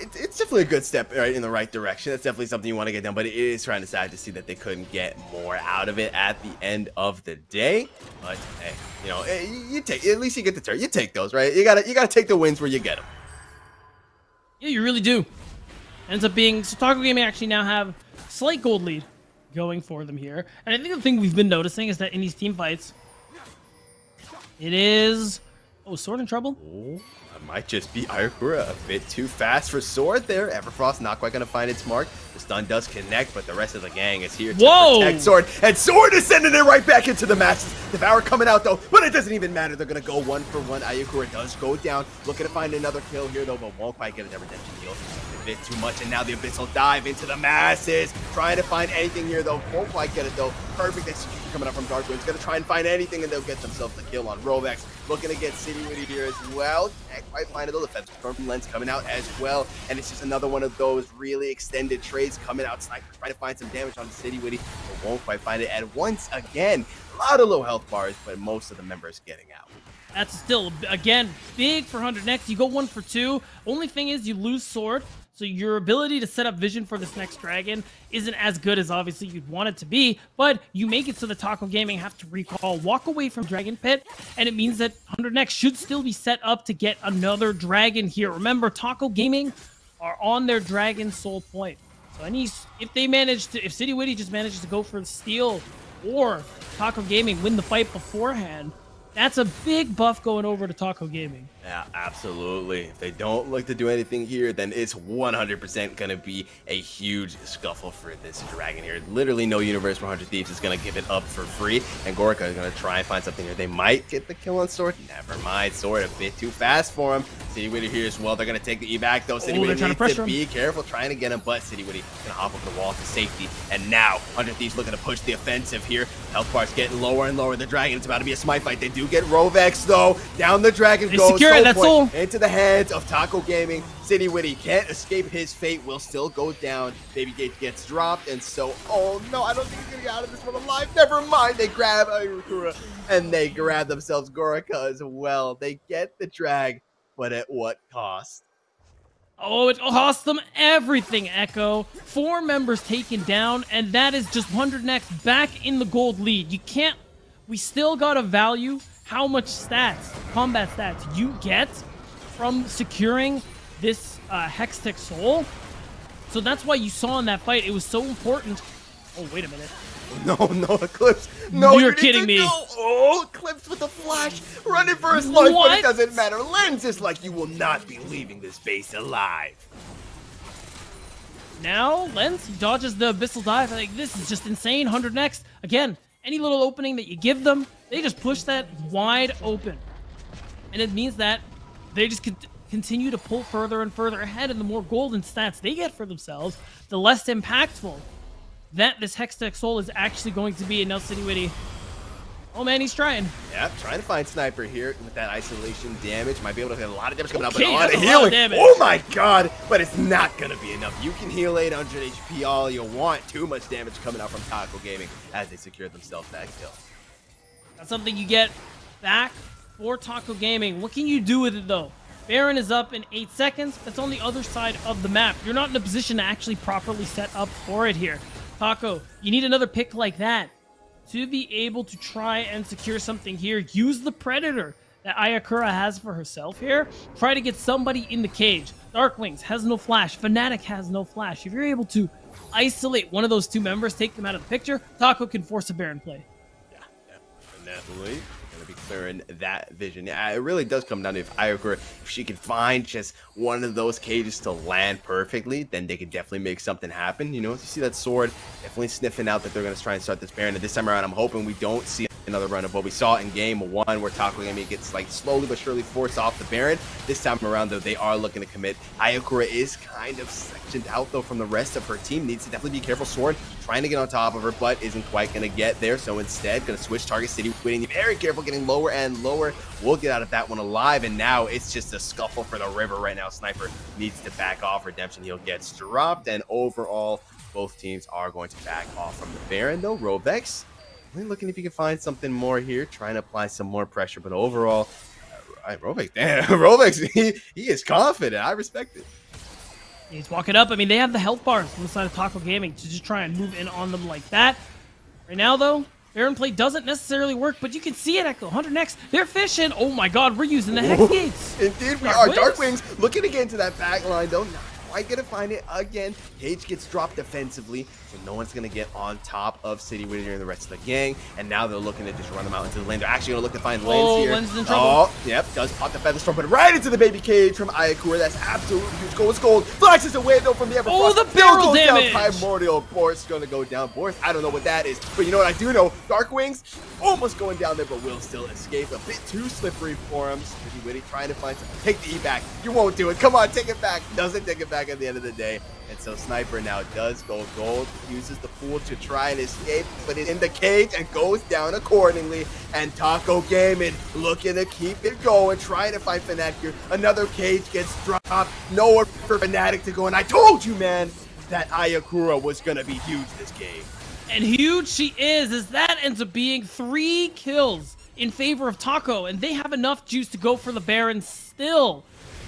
it's definitely a good step right in the right direction. That's definitely something you want to get done, but it is trying to sad to see that they couldn't get more out of it at the end of the day. But hey, you know, you take, at least you get the turn. You take those, right? You gotta take the wins where you get them. Yeah, you really do. Ends up being, so Taco Gaming actually now have slight gold lead going for them here. And I think the thing we've been noticing is that in these team fights, it is... Oh, Sword in trouble? Oh, that might just be Ayakura. A bit too fast for Sword there. Everfrost not quite going to find its mark. The stun does connect, but the rest of the gang is here to protect Sword. And Sword is sending it right back into the masses. Devour coming out, though, but it doesn't even matter. They're going to go 1 for 1. Ayakura does go down. Looking to find another kill here, though, but won't quite get a redemption heal. bit too much, and now the Abyssal dive into the masses. Trying to find anything here, though. Won't quite get it, though. Perfect execution coming up from Darkwing's. Gonna try and find anything, and they'll get themselves the kill on Rovex. Looking to get City Witty here as well. Can't quite find it, though. Defensive storm from Lens coming out as well. And it's just another one of those really extended trades coming out. Sniper trying to find some damage on City Witty, but won't quite find it. And once again, a lot of low health bars, but most of the members getting out. That's still, again, big for 100 next. You go 1 for 2. Only thing is you lose sword. So your ability to set up vision for this next dragon isn't as good as obviously you'd want it to be, but you make it so the Taco Gaming have to recall, walk away from Dragon Pit, and it means that 100 next should still be set up to get another dragon here. Remember, Taco Gaming are on their Dragon Soul point. So if they manage to, if City Witty just manages to go for the steal, or Taco Gaming win the fight beforehand, that's a big buff going over to Taco Gaming. Yeah, absolutely. If they don't look to do anything here, then it's 100% going to be a huge scuffle for this dragon here. Literally no universe for 100 Thieves is going to give it up for free, and Gorka is going to try and find something here. They might get the kill on Sword. Never mind. Sword a bit too fast for him. City Witty here as well. They're going to take the evac, though. City Witty needs to be careful, trying to get him, but City Witty going to hop over the wall to safety. And now 100 Thieves looking to push the offensive here. Health bars getting lower and lower. The dragon, it's about to be a smite fight. They do get Rovex, though. Down the dragon goes. Secure it, that's all. Into the hands of Taco Gaming. City Witty can't escape his fate, will still go down. Baby Gate gets dropped, and so, oh no, I don't think he's gonna get out of this one alive. Never mind, they grab Ayakura, and they grab themselves Gorica as well. They get the drag, but at what cost? Oh, it cost them everything, Echo. 4 members taken down, and that is just 100 next back in the gold lead. You can't, we still gotta value how much stats, combat stats you get from securing this Hextech Soul. So that's why you saw in that fight, it was so important. Oh, wait a minute. No, Eclipse. No, you're kidding me. Oh, Eclipse with a flash. Running for his life, but it doesn't matter. Lens is like, you will not be leaving this base alive. Now, Lens dodges the Abyssal Dive. Like, this is just insane. 100 next. Again, any little opening that you give them, they just push that wide open. And it means that they just continue to pull further and further ahead, and the more golden stats they get for themselves, the less impactful that this Hextech Soul is actually going to be. And now City Witty, oh man, he's trying. Yeah, trying to find Sniper here with that isolation damage. Might be able to get a lot of damage coming out, but Okay, a lot of that's a healing. lot of damage. Oh my god, but it's not going to be enough. You can heal 800 HP all you want. Too much damage coming out from Taco Gaming as they secure themselves that kill. That's something you get back for Taco Gaming. What can you do with it though? Baron is up in 8 seconds. That's on the other side of the map. You're not in a position to actually properly set up for it here. Taco, you need another pick like that to be able to try and secure something here. Use the Predator that Ayakura has for herself here. Try to get somebody in the cage. Darkwings has no flash. Fnatic has no flash. If you're able to isolate one of those 2 members, take them out of the picture, Taco can force a Baron play. Yeah, definitely. Gonna be clearing that vision. Yeah, it really does come down to if Ayakura, if she can find just one of those cages to land perfectly, then they could definitely make something happen. You know, you see that Sword definitely sniffing out that they're gonna try and start this Baron. And this time around, I'm hoping we don't see another run of what we saw in game 1, where Taco Gaming gets like slowly but surely forced off the Baron. This time around, though, they are looking to commit. Ayakura is kind of sectioned out though from the rest of her team. Needs to definitely be careful. Sword trying to get on top of her, but isn't quite gonna get there. So instead, gonna switch target. City Witty, very careful, getting lower and lower. We'll get out of that one alive, and now it's just a scuffle for the river right now. Sniper needs to back off. Redemption Heal gets dropped, and overall, both teams are going to back off from the Baron though. Rovex really looking if you can find something more here, trying to apply some more pressure, but overall, Rovex, damn, Rovex, he is confident. I respect it. He's walking up. I mean, they have the health bars on the side of Taco Gaming to just try and move in on them like that. Right now, though, Baron play doesn't necessarily work, but you can see it, Echo. 100 next, they're fishing. Oh my god, we're using the Hex Gates. Indeed, we are. Darkwings looking to get into that back line, though. Not quite gonna find it again. Cage gets dropped defensively, so no one's gonna get on top of City Witty and the rest of the gang. And now they're looking to just run them out into the lane. They're actually gonna look to find Lens here. Lens is in trouble. Oh, yep, does pop the Feather Storm, but right into the baby cage from Ayakura. That's absolutely huge. Gold is gold. Flashes away though from the Everfrost. Oh, the barrel damage. Primordial Boris gonna go down. Boris, I don't know what that is, but you know what I do know? Darkwings almost going down there, but will still escape. A bit too slippery for him. Pretty Witty trying to find something. Take the E back. You won't do it. Come on, take it back. Doesn't take it back at the end of the day. And so Sniper now does go gold, uses the pool to try and escape, but it's in the cage and goes down accordingly. And Taco Gaming looking to keep it going, trying to find Fnatic here. Another cage gets dropped. Nowhere for Fnatic to go. And I told you, man, that Ayakura was going to be huge this game. And huge she is, as that ends up being 3 kills in favor of Taco, and they have enough juice to go for the Baron still.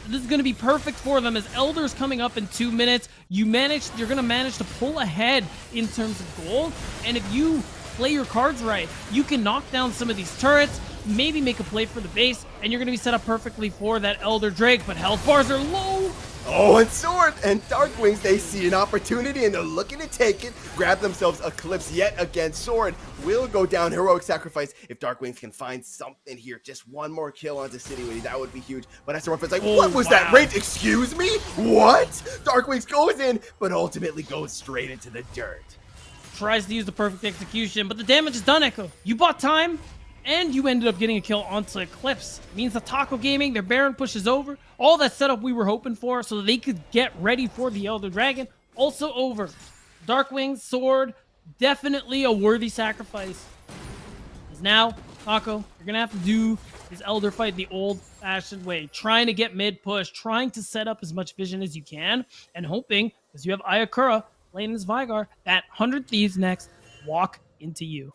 This is going to be perfect for them as Elder's coming up in 2 minutes. You're going to manage to pull ahead in terms of gold, and if you play your cards right, you can knock down some of these turrets, maybe make a play for the base, and you're going to be set up perfectly for that Elder Drake, but health bars are low. Oh, and Sword and Darkwings, they see an opportunity and they're looking to take it, grab themselves Eclipse yet again. Sword will go down, heroic sacrifice. If Darkwings can find something here, just one more kill onto City Witty, that would be huge. But as Sword's like, what was that range? Excuse me? What? Darkwings goes in, but ultimately goes straight into the dirt. Tries to use the perfect execution, but the damage is done, Echo. You bought time, and you ended up getting a kill onto Eclipse. It means that Taco Gaming, their Baron pushes over. All that setup we were hoping for so that they could get ready for the Elder Dragon, also over. Darkwing, Sword, definitely a worthy sacrifice. Because now, Taco, you're going to have to do this Elder fight the old-fashioned way. Trying to get mid-push, trying to set up as much vision as you can, and hoping, because you have Ayakura playing as Vigar, that 100 Thieves next walk into you.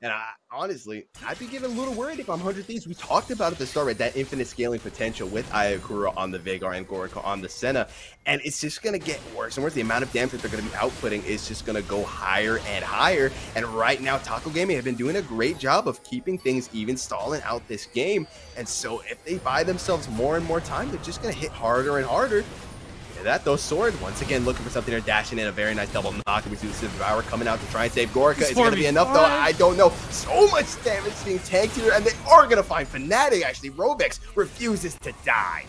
And honestly, I'd be getting a little worried if I'm 100 Thieves. We talked about at the start, right? That infinite scaling potential with Ayakura on the Veigar and Gorica on the Senna. And it's just going to get worse and worse. The amount of damage that they're going to be outputting is just going to go higher and higher. And right now, Taco Gaming have been doing a great job of keeping things even, stalling out this game. And so if they buy themselves more and more time, they're just going to hit harder and harder. That though, Sword once again looking for something there, dashing in a very nice double knock. We see the Devour coming out to try and save Gorica. Is going to be enough though? I don't know. So much damage being tanked here, and they are going to find Fnatic. Actually, Rovex refuses to die.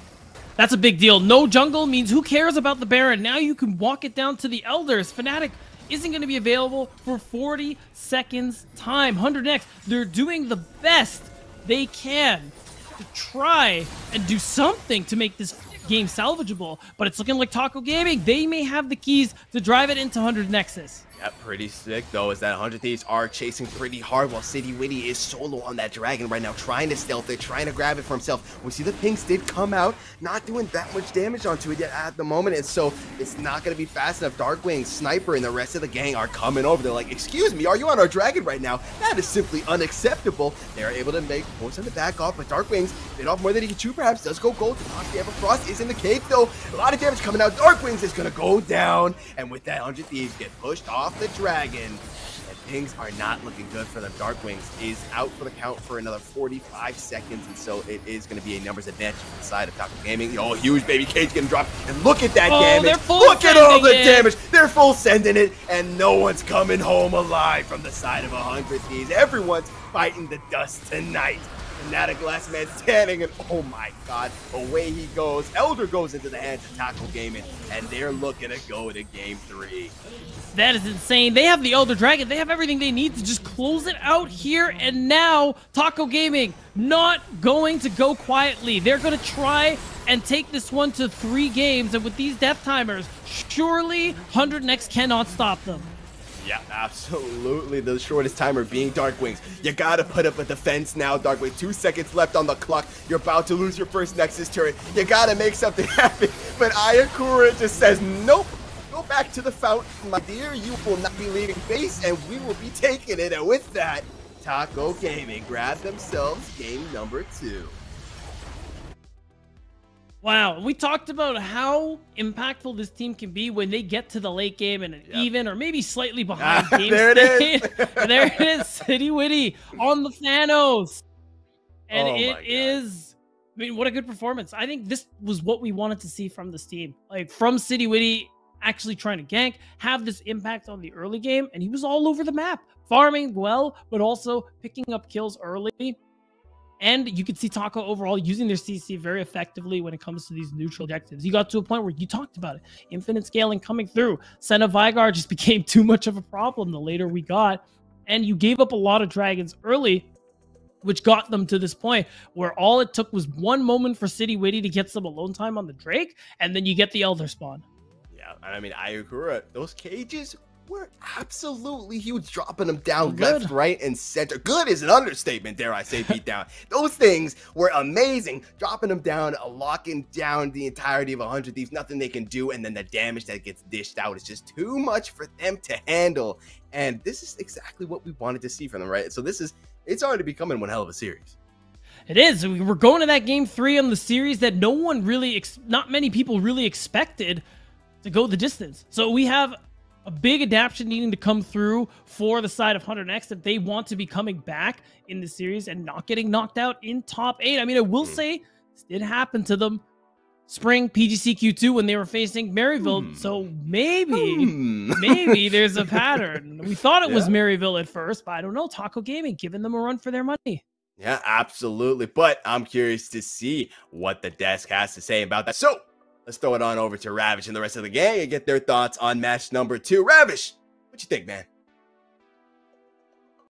That's a big deal. No jungle means who cares about the Baron? Now you can walk it down to the Elders. Fnatic isn't going to be available for 40 seconds time. 100x, they're doing the best they can to try and do something to make this game salvageable, but it's looking like Taco Gaming, they may have the keys to drive it into 100 Nexus. Yeah, pretty sick though, is that 100 Thieves are chasing pretty hard while City Witty is solo on that dragon right now, trying to stealth it, trying to grab it for himself. We see the pinks did come out, not doing that much damage onto it yet at the moment, and so it's not going to be fast enough. Darkwing, Sniper, and the rest of the gang are coming over. They're like, excuse me, are you on our dragon right now? That is simply unacceptable. They're able to make most of the back off, but Darkwings bit off more than he can chew, perhaps, does go gold. The Everfrost is in the cave though. A lot of damage coming out. Darkwings is going to go down, and with that, 100 Thieves get pushed off the dragon, and things are not looking good for them. Darkwings is out for the count for another 45 seconds, and so it is going to be a numbers advantage for the side of Taco Gaming. Oh, huge baby cage getting dropped, and look at that damage. Look at all the damage. They're full sending it, and no one's coming home alive from the side of 100 Thieves. Everyone's fighting the dust tonight. Fnatic last man standing, and oh my god, away he goes. Elder goes into the hands of Taco Gaming, and they're looking to go to game 3. That is insane. They have the Elder Dragon. They have everything they need to just close it out here. And now, Taco Gaming not going to go quietly. They're going to try and take this one to 3 games. And with these death timers, surely 100 Next cannot stop them. Yeah, absolutely. The shortest timer being Darkwings. You gotta put up a defense now, Darkwing. 2 seconds left on the clock. You're about to lose your first Nexus turret. You gotta make something happen. But Ayakura just says, nope. Go back to the fountain, my dear. You will not be leaving base, and we will be taking it. And with that, Taco Gaming grab themselves game number 2. Wow, we talked about how impactful this team can be when they get to the late game and even or maybe slightly behind game there state. it is. There it is, City Witty on the Thanos. And it is, I mean, what a good performance. I think this was what we wanted to see from this team. Like, from City Witty actually trying to gank, have this impact on the early game, and he was all over the map, farming well, but also picking up kills early. And you could see Taco overall using their CC very effectively when it comes to these neutral objectives. You got to a point where you talked about it. Infinite scaling coming through. Senna Vigar just became too much of a problem the later we got. and you gave up a lot of dragons early, which got them to this point where all it took was one moment for City Witty to get some alone time on the Drake, and then you get the Elder spawn. Yeah, I mean, I agree. Those cages were absolutely huge, dropping them down left, right, and center. Good is an understatement, dare I say, beat down. Those things were amazing, dropping them down, locking down the entirety of 100 Thieves, nothing they can do, and then the damage that gets dished out is just too much for them to handle. And this is exactly what we wanted to see from them, right? So it's already becoming one hell of a series. It is. We're going to that game 3 on the series that no one really, not many people really expected to go the distance. So we have a big adaptation needing to come through for the side of 100X if they want to be coming back in the series and not getting knocked out in top 8. I mean, I will say this did happen to them spring PGC Q2 when they were facing Maryville. So maybe there's a pattern. We thought it was Maryville at first, but I don't know. Taco Gaming giving them a run for their money. Yeah, absolutely. But I'm curious to see what the desk has to say about that. So let's throw it on over to Ravish and the rest of the gang and get their thoughts on match number 2. Ravish, what you think, man?